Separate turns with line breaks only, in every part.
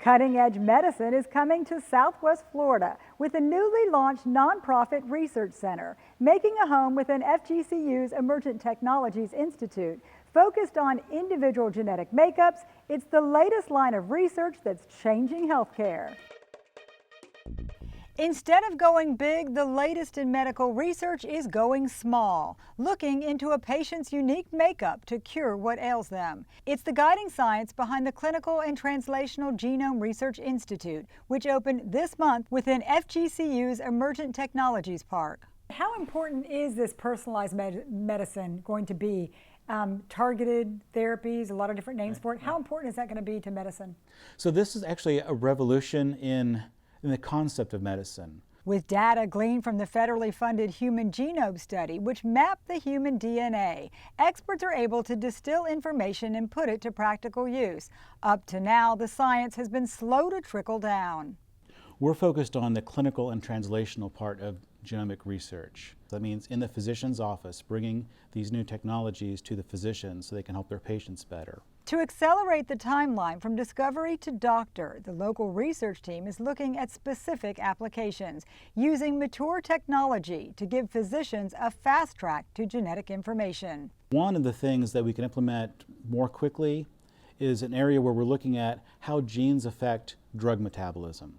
Cutting Edge Medicine is coming to Southwest Florida with a newly launched nonprofit research center, making a home within FGCU's Emergent Technologies Institute. Focused on individual genetic makeups, it's the latest line of research that's changing healthcare. Instead of going big, the latest in medical research is going small, looking into a patient's unique makeup to cure what ails them. It's the guiding science behind the Clinical and Translational Genome Research Institute, which opened this month within FGCU's Emergent Technologies Park. How important is this personalized medicine going to be? Targeted therapies, a lot of different names for it. How important is that going to be to medicine?
So this is actually a revolution in the concept of medicine.
With data gleaned from the federally funded Human Genome Study, which mapped the human DNA, experts are able to distill information and put it to practical use. Up to now, the science has been slow to trickle down.
We're focused on the clinical and translational part of genomic research. That means in the physician's office, bringing these new technologies to the physicians so they can help their patients better.
To accelerate the timeline from discovery to doctor, the local research team is looking at specific applications, using mature technology to give physicians a fast track to genetic information.
One of the things that we can implement more quickly is an area where we're looking at how genes affect drug metabolism.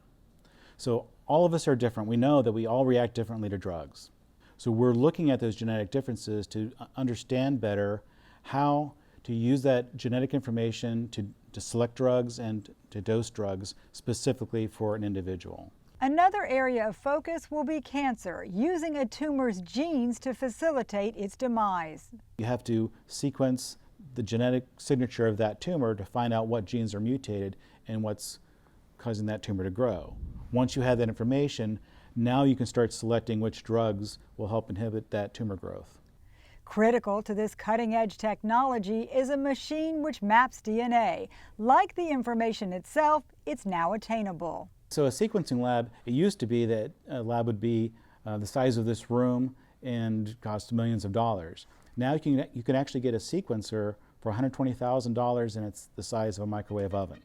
So all of us are different. We know that we all react differently to drugs. So we're looking at those genetic differences to understand better how to use that genetic information to select drugs and to dose drugs specifically for an individual.
Another area of focus will be cancer, using a tumor's genes to facilitate its demise.
You have to sequence the genetic signature of that tumor to find out what genes are mutated and what's causing that tumor to grow. Once you have that information, now you can start selecting which drugs will help inhibit that tumor growth.
Critical to this cutting-edge technology is a machine which maps DNA. Like the information itself, it's now attainable.
So a sequencing lab, it used to be that a lab would be the size of this room and cost millions of dollars. Now you can actually get a sequencer for $120,000 and it's the size of a microwave oven.